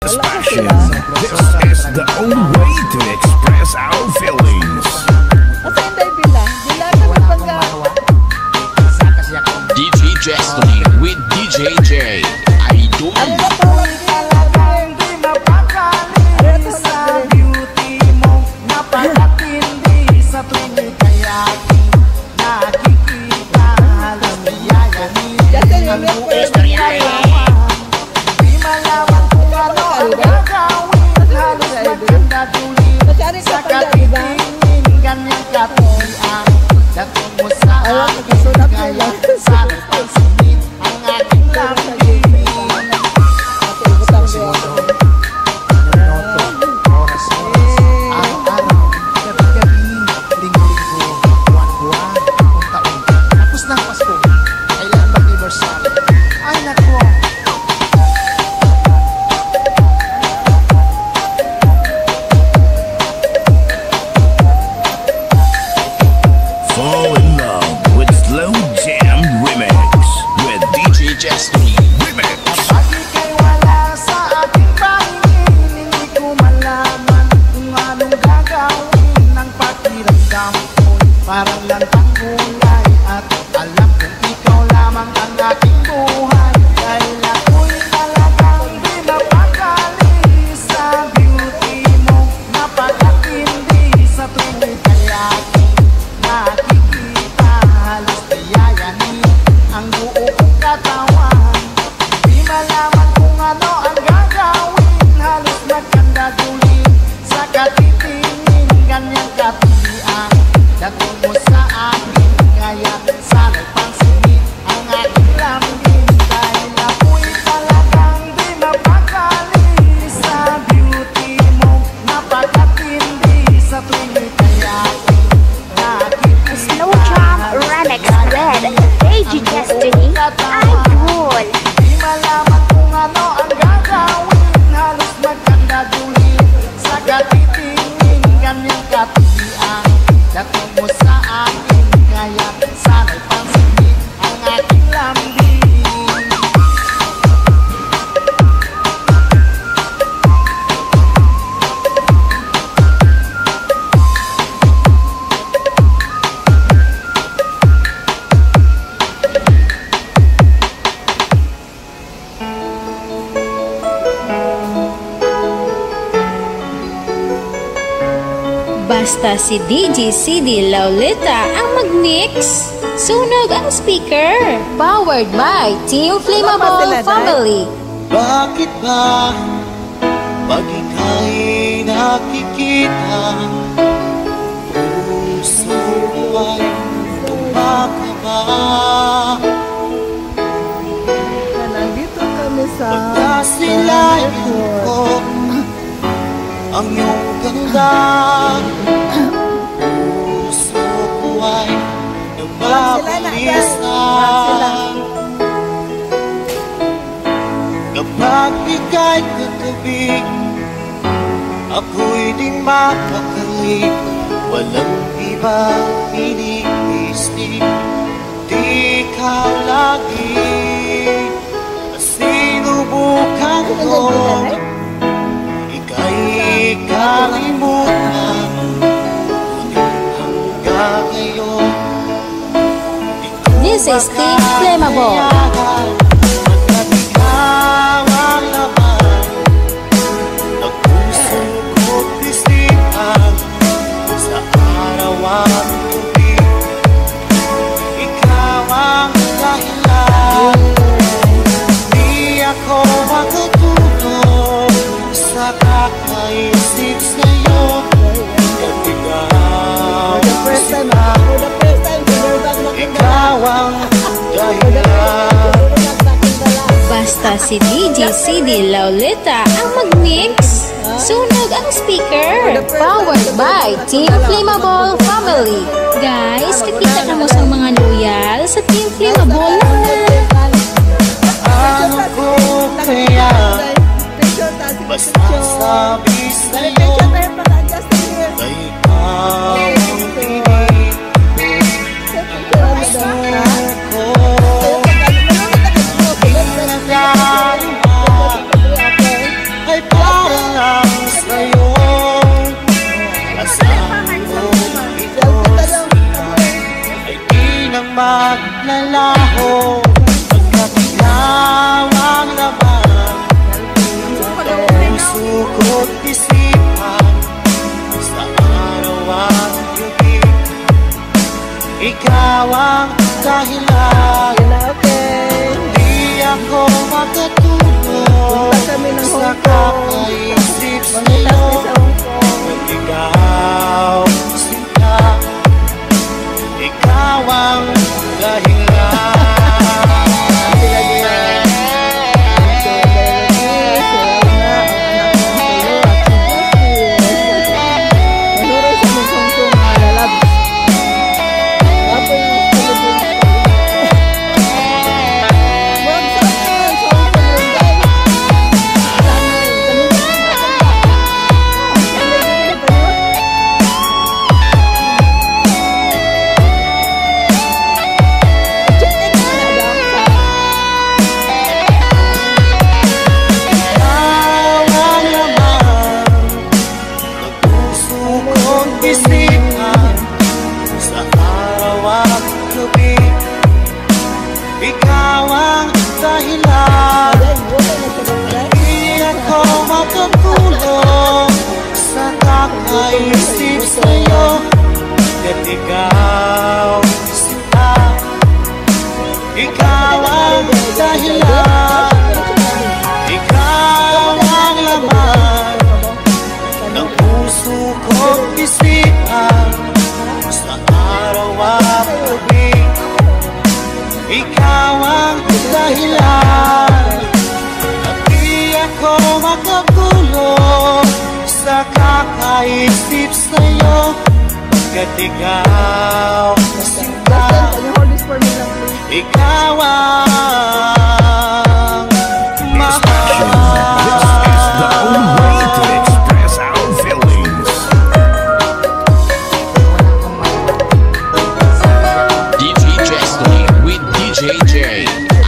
Passion. This is the only way to express our feelings. DJ Destiny with DJ J. Idol. Parang lantang gulay at alam kong ikaw lamang ang aking buhay. Dahil ako'y talagang di mapakali sa beauty mo. Napakatindi sa tuwing kaya aking nakikita. Halos tiyayanin ang buo kong katawan. Di malaman kung ano ang gagawin. Halos magkandagulin sa katitingin. Ganyang katilian dating mo sa akin, kaya sana'y pansinin ang aking lambing. Dahil ako'y talagang di mapakali sa beauty mo. Napakatindi sa tuwing kaya aking nakikita. Slow Jam Remix with DJ Destiny Idol. Di malaman kung ano ang gagawin. Halos magkandagulin sa katitingin. Ganyang katilian dating mo sa akin, kaya sana'y pansinin ang aking lambing. Basta si DJ CD Laulita ang mag-mix. Sunog ang speaker. Powered by Team Flammable Family. Bakit ba pag ika'y nakikita, puso ko ay tumakaba? Nandito kami sa pagkasilayan ko ang iyong ganda. Puso ko ay nagbabalisa kapag ika'y katabi. Ako'y di mapakali, walang iba iniisip, di ikaw lagi. Sinubukan ko ika'y kalimutan, ngunit hanggang ngayon This is Team Flammable. pagkat ikaw ang laman ng puso ko't isipan. Sa araw at gabi, ikaw ang dahilan. Di ako matutulog sa kakaisip sa'yo. Ikaw ang dahilan. Basta si DJ CD Laulita ang mag-mix. Sunog ang speaker. Powered by Team Flammable Family. Guys, kakita na mo sa mga loyal sa Team Flammable na. Ano ko kaya basta sabi sa'yo na ikaw ang pinig ang puso ko. Pinagdarima ay puso ko't isipan sa araw at gabi. Ikaw ang dahilan, hindi ako makatulog sa kakaisip sa'yo. Ikaw, sinta, ikaw ang dahilan. Ikaw ang dahilan, hindi ako makatulog sa kakaisip sa'yo. At ikaw, sinta, ikaw ang dahilan, ikaw ang laman ng puso ko't isipan sa araw at gabi. Ikaw ang dahilan, at di ako makatulog sa kakaisip sa'yo. Kat ikaw, sinta, ikaw ang mahal. This is the only way to express our feelings. DJ Destiny with DJ J.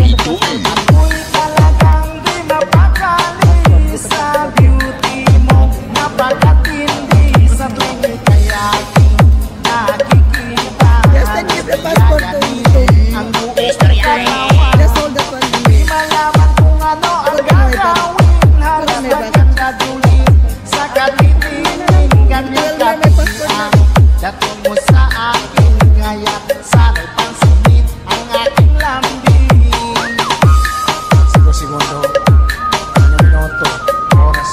Idol. Ako'y talagang di mapakali sa beauty mo, napakatindi sa tuwing ika'y aking nakikita. Ang buong katawan, di malaman kung ano ang gagawin. Halos magkakadulit sa katitingin, ganyan katiting. Dating mo sa akin, ngayon sana'y pansinin ang aking lambing. Segundo, minuto, oras,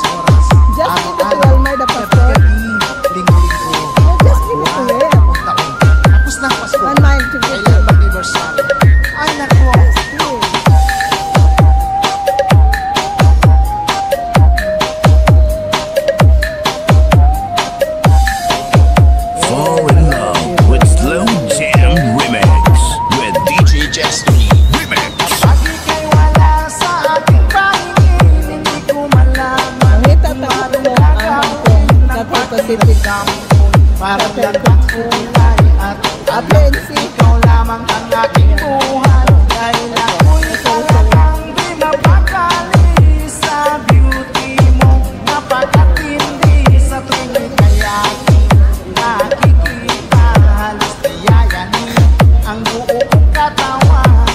araw-araw, gabi-gabi, linggo-linggo, buwan, taon-taon. Tapos na Pasko, kailan mag-anniversary? Ay naku, Fall in love with Slow Jam Remix with DJ Destiny. Remix. pag ika'y wala sa aking pahingin, hindi ko malaman kung anong gagawin. Nagpapasipigampon, parang lang ang kulay at ikaw lamang ang aking buhay. Dahil ako'y talagang di mapakali sa beauty mo, napakatindi sa tuwing ika'y aking nakikita. Halos yayanin ang buo kong katawan,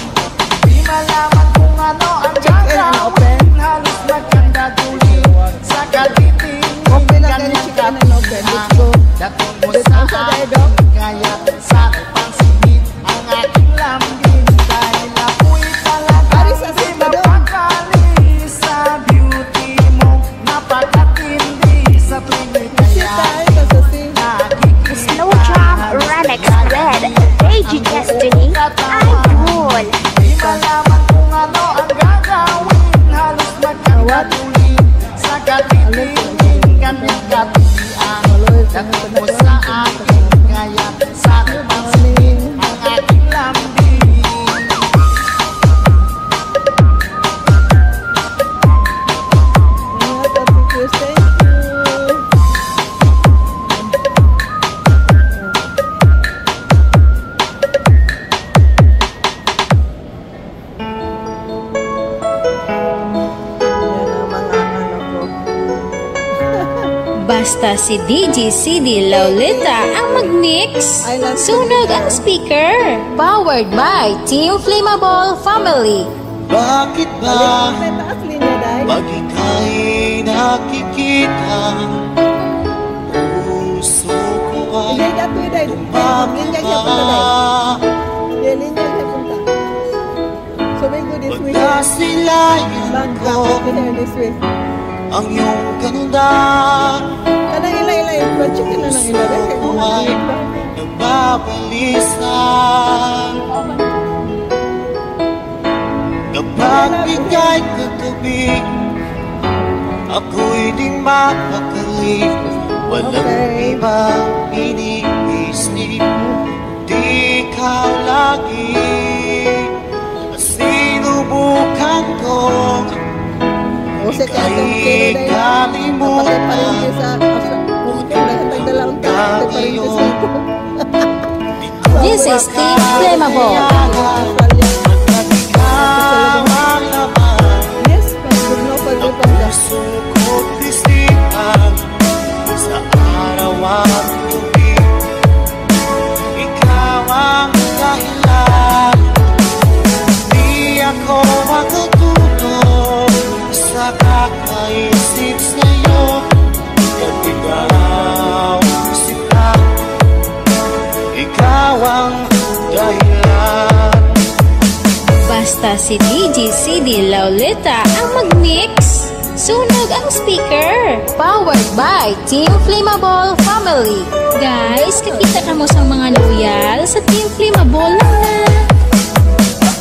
di malaman kung ano ang gagawin. Halos magkandadulit sa katitingin, ganyan katiting. Dating mo sa akin, kaya sana'y pansinin ang aking lambing. Dahil ako'y talagang di mapakali sa beauty mo, napakatindi sa tuwing ika'y aking nakikita. Slow Jam Remix with DJ Destiny. Idol. Di malaman kung ano ang gagawin. Halos magkakadulit sa katitingin, ganyan katitian. Dating mo sa akin, kaya sana'y pansinin ang aking lambing. Basta si DJ CD Laulita ang mag-mix. Sunog ang speaker. Powered by Team Flammable Family. Bakit ba pag ika'y makikita. Puso ko ay Hindi, dato yun, dahil. Linya siya punta, dahil. Yan, linya siya punta. So, may good this way. Pagkasilayan Bang, ko here this way. ang iyong ganda. Kanang ilay-ilay, project ka na ng ilay. Kaya kung Ay nagbabalisan. Kapag ika'y katabi, ako'y di mapakali. Walang ibang iniisip, di ikaw lagi. Sinubukan kong Kasi kaya itong kilo dahil napatay pa rin siya sa nagdalaang taon, pa rin siya sa This is Team Flammable. Yes, pag-gurno, pag-gurno. Puso ko't isipan sa araw at gabi. Ikaw ang dahilan, di ako makatulog sa kakaisip sa'yo. At ikaw sila, ikaw ang dahilan. Basta si DJ CD Lauleta ang mag-mix. Sunog ang speaker. Powered by Team Flammable Family. Guys, kakita ka mo sa mga loyal sa Team Flammable lang na.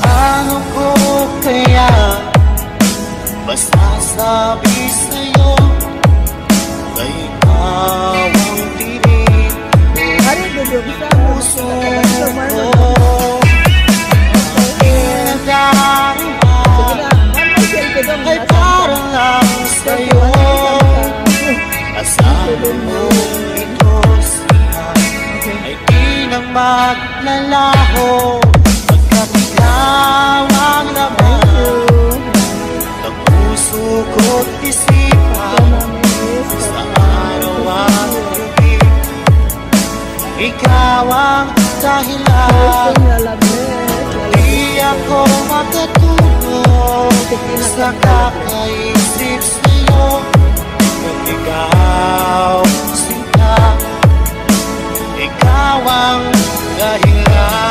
Ano ko kaya masasabi sa'yo? Kay ikaw ang tinig Hari ko yung isa, puso ko. Ay parang lang sa'yo. Asahan mo ito siya ay di na maglalaho. Pagkat ikaw ang laman ng puso ko't isipan sa araw at gabi. Ikaw ang dahilan, di ako makatulog sa kakaisip sa'yo. At ikaw sinta, ikaw ang dahilan.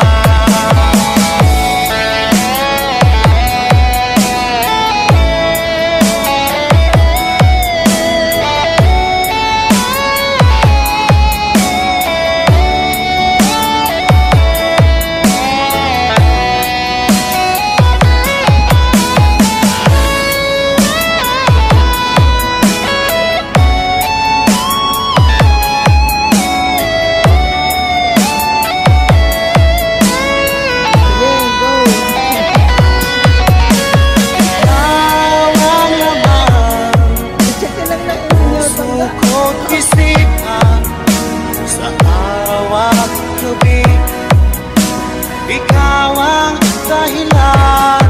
Ikaw ang dahilan,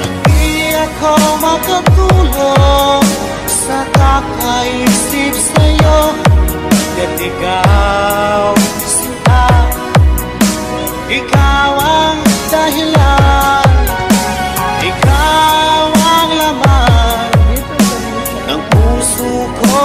hindi ako makatulog sa kakaisip sa'yo. At ikaw sinta, ikaw ang dahilan, ikaw ang laman ng puso ko.